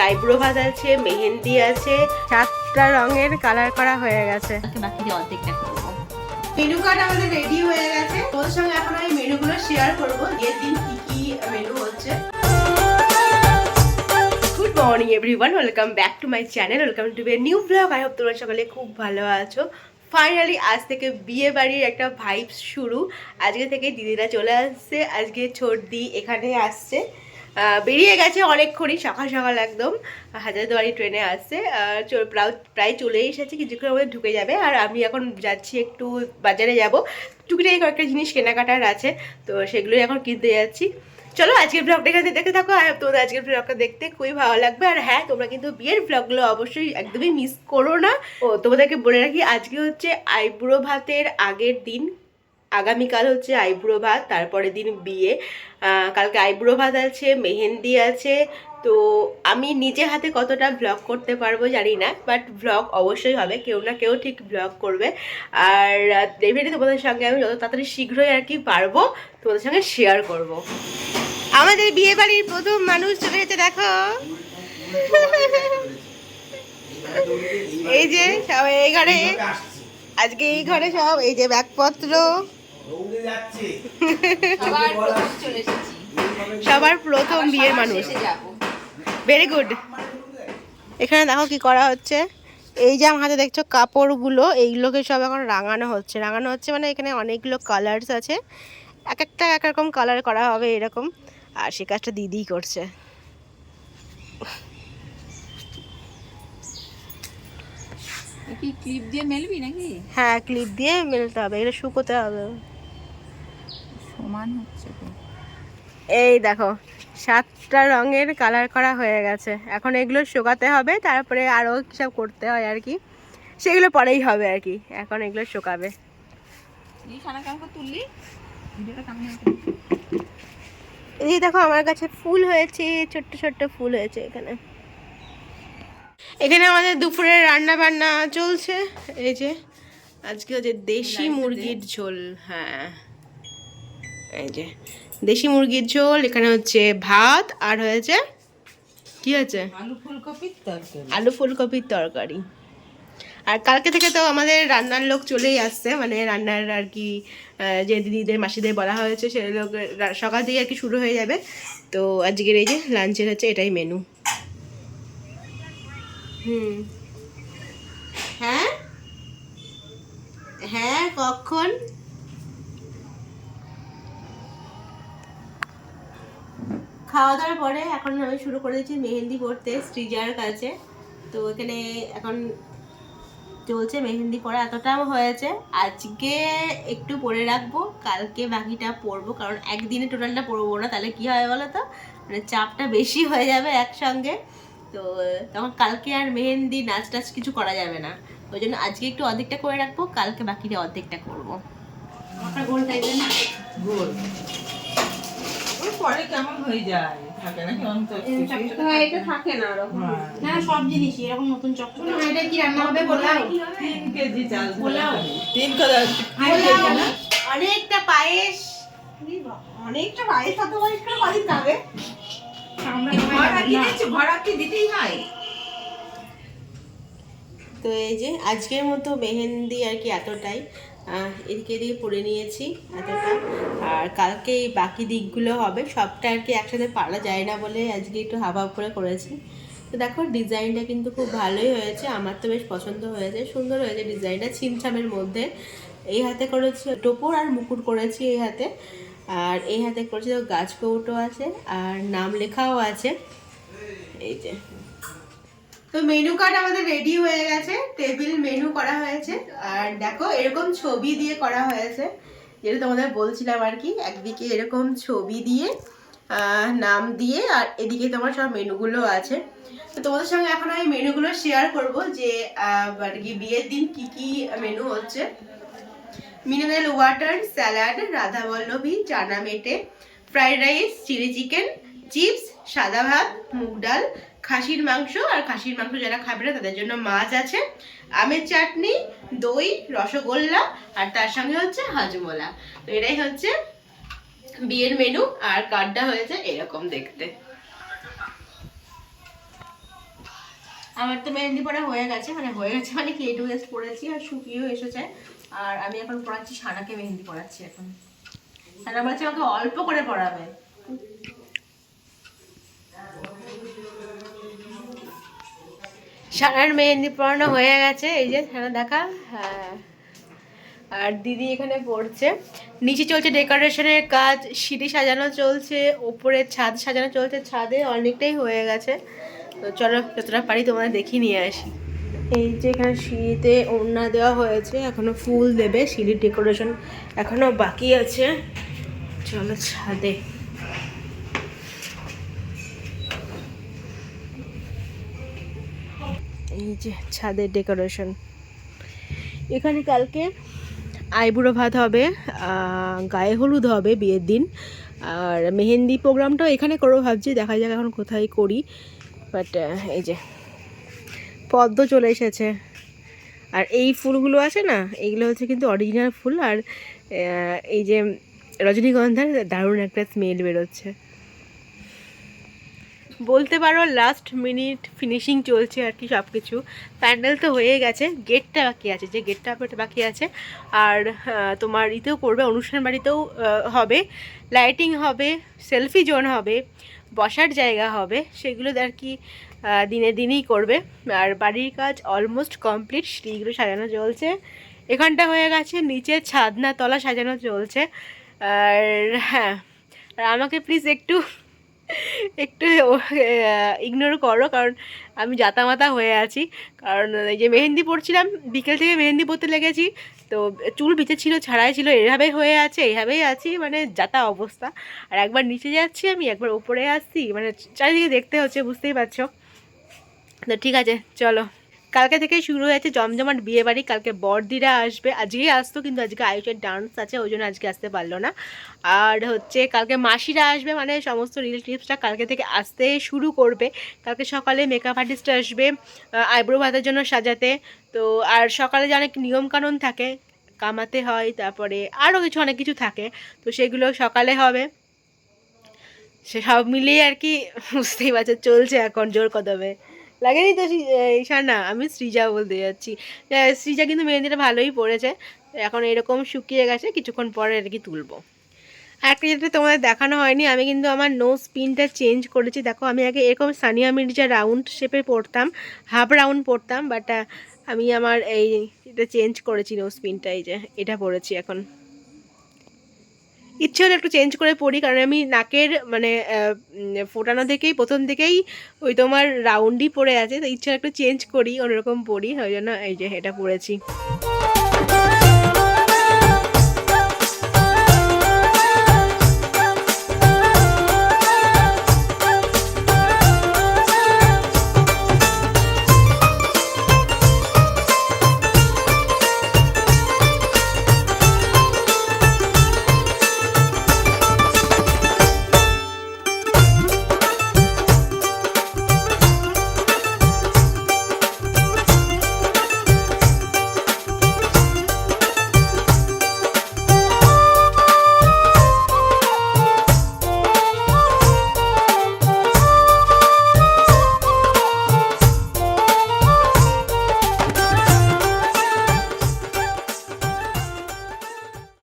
Eyebrow ভাত আছে, মেহেন্দি আছে, 7টা রঙের কালার করা হয়ে গেছে। বাকি অর্ধেকটা করবো। মেনু কার্ড আমাদের রেডি হয়ে গেছে। তোর সঙ্গে এখন আমি মেনুগুলো শেয়ার করবো, এর দিন কি কি মেনু হচ্ছে। Good morning everyone, welcome back to my channel, welcome to a new blog. I hope তোমরা সকালে খুব ভালো আছো। ফাইনালি আজ থেকে বিয়ে বাড়ির একটা ভাইবস শুরু। আজকে থেকে দিদিরা চলে আসছে, আজকে ছোটদি এখানে আসছে, বেরিয়ে গেছে অনেকক্ষণই, সকাল সকাল একদম হাজারদুয়ারি ট্রেনে আসছে। প্রায় চলে এসেছে, কিছুক্ষণের মধ্যে ঢুকে যাবে। আর আমি এখন যাচ্ছি একটু বাজারে যাব, টুকিটাকি কয়েকটা জিনিস কেনাকাটার আছে, তো সেগুলোই এখন কিনতে যাচ্ছি। চলো আজকের ব্লগটা এখানে দেখে থাকো। আর তোমাদের আজকের ব্লগটা দেখতে খুবই ভালো লাগবে। আর হ্যাঁ, তোমরা কিন্তু বিয়ের ব্লগগুলো অবশ্যই একদমই মিস করো না। ও তোমাদেরকে বলে রাখি, আজকে হচ্ছে আইব্রো ভাতের আগের দিন, আগামীকাল হচ্ছে আইব্রো ভাত, তারপরের দিন বিয়ে। কালকে আইব্রো ভাত আছে, মেহেন্দি আছে। তো আমি নিজে হাতে কতটা ব্লগ করতে পারবো জানি না, বাট ব্লগ অবশ্যই হবে, কেউ না কেউ ঠিক ব্লগ করবে। আর ডেফিনেটলি তোমাদের সঙ্গে আমি যত তাড়াতাড়ি শীঘ্রই আর কি পারবো তোমাদের সঙ্গে শেয়ার করব। আমাদের বিয়ে বাড়ির প্রথম মানুষ চলে যেতে দেখো, এই যে সব এই ঘরে, আজকে এই ঘরে সব এই যে ব্যাগপত্র, সবার প্রথম বিয়ের মানুষ। Very good. এখানে দেখো কি করা হচ্ছে, এই যে আমার হাতে দেখছো কাপড়গুলো, এইগুলোকে সব এখন রাঙানো হচ্ছে। রাঙানো হচ্ছে মানে এখানে অনেকগুলো কালার্স আছে, এক একটা এক রকম কালার করা হবে এরকম। আর সে কাজটা দিদিই করছে। কি ক্লিপ দিয়ে মেলবি নাকি? হ্যাঁ, ক্লিপ দিয়ে মেলতে হবে, এটা শুকোতে হবে। সমান হচ্ছে তো। এই দেখো 7টা রঙের কালার করা হয়ে গেছে, এখন এগুলো শুকাতে হবে, তারপরে আরও সব করতে হয় আর কি, সেগুলো পরেই হবে আর কি, এখন এগুলো শুকাবে। তুললি এই দেখো আমার কাছে ফুল হয়েছে, ছোট্ট ছোট্ট ফুল হয়েছে এখানে। এখানে আমাদের দুপুরের রান্না বান্না চলছে। এই যে আজকে হচ্ছে দেশি মুরগির ঝোল। হ্যাঁ, এই যে দেশি মুরগির ঝোল, এখানে হচ্ছে ভাত, আর হয়েছে কি হয়েছে আলু ফুলকপির তরকারি। আর কালকে থেকে তো আমাদের রান্নার লোক চলেই আসছে, মানে রান্নার আর কি যে দিদিদের মাসিদের বলা হয়েছে সে লোক সকাল থেকে আর কি শুরু হয়ে যাবে। তো আজকের এই যে লাঞ্চের হচ্ছে এটাই মেনু। হ্যাঁ হ্যাঁ, কখন খাওয়া দাওয়ার পরে এখন আমি শুরু করে দিয়েছি মেহেন্দি পড়তে শ্রীজার কাছে। তো এখানে এখন চলছে মেহেন্দি পড়া, এতটাও হয়েছে। আজকে একটু পরে রাখবো, কালকে বাকিটা পরবো, কারণ একদিনে টোটালটা পরবো না, তাহলে কি হয় বলো তো, মানে চাপটা বেশি হয়ে যাবে একসঙ্গে। তো তখন কালকে আর মেহেন্দি নাচ টাচ কিছু করা যাবে না, ওই জন্য আজকে একটু অর্ধেকটা করে রাখবো, কালকে বাকিটা অর্ধেকটা করবো। গোল টাইপের না, গোল পরে কেমন হয়ে যায়, থাকে না কেমন তো এটা থাকে না ওরকম না, সব জিনিসই এরকম নতুন চকচকে। এটা কি রান্না হবে? পোলাও, 3 কেজি চাল, পোলাও 3 কেজি না, অনেকটা পায়েস, অনেকটা পায়েস, কত পায়েস করে কদিন খাবে? ভরা কিনেছি, ভরা কি দিতেই হয়। তো এই যে আজকের মতো মেহেন্দি আর কি এতটাই, এদিকে এদিকে পরে নিয়েছি এতটা। আর কালকে এই বাকি দিকগুলো হবে, সবটা আর কি একসাথে পারা যায় না বলে আজকে একটু হাফ হাফ করে করেছি। তো দেখো ডিজাইনটা কিন্তু খুব ভালোই হয়েছে, আমার তো বেশ পছন্দ হয়েছে, সুন্দর হয়েছে ডিজাইনটা, ছিমছামের মধ্যে। এই হাতে করেছি টোপর আর মুকুট করেছি এই হাতে, আর এই হাতে করেছি তো গাছ কৌটো আছে, আর নাম লেখাও আছে। এই যে তো মেনু কার্ড আমাদের রেডি হয়ে গেছে, টেবিল মেনু করা হয়েছে। আর দেখো এরকম ছবি দিয়ে করা হয়েছে, যেটা তোমাদের বলছিলাম আর কি, একদিকে এরকম ছবি দিয়ে নাম দিয়ে, আর এদিকে তোমার সব মেনুগুলো আছে। তো তোমাদের সঙ্গে এখন আমি মেনুগুলো শেয়ার করব, যে আর কি বিয়ের দিন কি কি মেনু হচ্ছে। মিনারেল ওয়াটার, স্যালাড, রাধাবল্লভী, চানা মেটে, fried rice, chilli chicken, chips, সাদা ভাত, মুগ ডাল, খাসির মাংস, আর খাসির মাংস যারা খাবে না তাদের জন্য মাছ আছে, আমের চাটনি, দই, রসগোল্লা, আর তার সঙ্গে হচ্ছে হাজমোলা। তো এটাই হচ্ছে বিয়ের মেনু, আর কার্ডটা হয়েছে এরকম দেখতে। আমার তো মেহেন্দি পড়া হয়ে গেছে মানে কি একটু জাস্ট পড়েছি আর শুকিয়েও এসেছে। আর আমি এখন পড়াচ্ছি সানাকে, মেহেন্দি পড়াচ্ছি এখন। সানা বলছে আমাকে অল্প করে পড়াবে। সানার মেহেন্দি পড়ানো হয়ে গেছে, এই যে সানা দেখা। হ্যাঁ, আর দিদি এখানে পড়ছে। নিচে চলছে ডেকোরেশনের কাজ, সিঁড়ি সাজানো চলছে, ওপরে ছাদ সাজানো চলছে, ছাদে অনেকটাই হয়ে গেছে। তো চলো যতটা পারি তোমাদের দেখিয়ে নিয়ে আসি। এই যে এখানে সিঁড়িতে ওড়না দেওয়া হয়েছে, এখনো ফুল দেবে, সিঁড়ির ডেকোরেশন এখনো বাকি আছে। চলো ছাদে। এই যে ছাদের ডেকোরেশন। এখানে কালকে আইবুড়ো ভাত হবে, গায়ে হলুদ হবে বিয়ের দিন, আর মেহেন্দি প্রোগ্রামটাও এখানে করবো ভাবছি, দেখা যাক এখন কোথায় করি। বাট এই যে পদ্ম চলে এসেছে, আর এই ফুলগুলো আছে না, এইগুলো হচ্ছে কিন্তু অরিজিনাল ফুল। আর এই যে রজনীগন্ধার দারুণ একটা স্মেল বেরোচ্ছে। বলতে পারো লাস্ট মিনিট ফিনিশিং চলছে আর কি সব কিছু। প্যান্ডেল তো হয়ে গেছে, গেটটা বাকি আছে, যে গেটটা বাকি আছে। আর তোমার ইতেও করবে, অনুষ্ঠান বাড়িতেও হবে, লাইটিং হবে, সেলফি জোন হবে, বসার জায়গা হবে, সেগুলো আর কি দিনে দিনেই করবে। আর বাড়ির কাজ অলমোস্ট কমপ্লিট, সিঁড়িগুলো সাজানো চলছে, এখানটা হয়ে গেছে, নিচে ছাদনা তলা সাজানো চলছে। আর হ্যাঁ, আর আমাকে প্লিজ একটু ইগনোর করো, কারণ আমি জাতামাতা হয়ে আছি। কারণ এই যে মেহেন্দি পড়ছিলাম, বিকেল থেকে মেহেন্দি পড়তে লেগেছি, তো চুল বিচে ছিল, ছাড়াই ছিল, এভাবেই হয়ে আছে, এইভাবেই আছি, মানে যাতা অবস্থা। আর একবার নিচে যাচ্ছি আমি, একবার উপরে আসছি, মানে চারিদিকে দেখতে হচ্ছে, বুঝতেই পারছো। তো ঠিক আছে চলো। কালকে থেকেই শুরু হয়েছে জমজমাট বিয়ে বাড়ি। কালকে বরদিরা আসবে, আজকেই আসতো কিন্তু আজকে আয়ুষের ডান্স আছে, ওই জন্য আজকে আসতে পারলো না। আর হচ্ছে কালকে মাসিরা আসবে, মানে সমস্ত রিলেটিভসরা কালকে থেকে আসতে শুরু করবে। কালকে সকালে মেকআপ আর্টিস্ট আসবে আইব্রো ভাতের জন্য সাজাতে। তো আর সকালে যে অনেক নিয়মকানুন থাকে, কামাতে হয়, তারপরে আরও কিছু অনেক কিছু থাকে, তো সেগুলো সকালে হবে। সে সব মিলিয়ে আর কি বুঝতেই পারছো, চলছে এখন জোর কদমে। লাগেনি তো না, আমি সৃজা বলতে যাচ্ছি। সৃজা কিন্তু মেহেন্দিটা ভালোই পড়েছে, এখন এরকম শুকিয়ে গেছে, কিছুক্ষণ পরে আর কি তুলবো। আর একটা যেটা তোমাদের দেখানো হয়নি, আমি কিন্তু আমার নোজ পিনটা চেঞ্জ করেছি। দেখো আমি আগে এরকম সানিয়া মির্জা রাউন্ড শেপে পড়তাম, হাফ রাউন্ড পড়তাম, বাট আমি আমার এটা চেঞ্জ করেছি, নোজ পিনটা এই যে এটা পড়েছি এখন। ইচ্ছে হলে একটু চেঞ্জ করে পড়ি, কারণ আমি নাকের মানে ফোটানো থেকেই প্রথম থেকেই ওই তোমার রাউন্ডই পড়ে আছে, তো ইচ্ছে হলে একটু চেঞ্জ করি, অন্যরকম পড়ি, ওই জন্য এই যে এটা পড়েছি।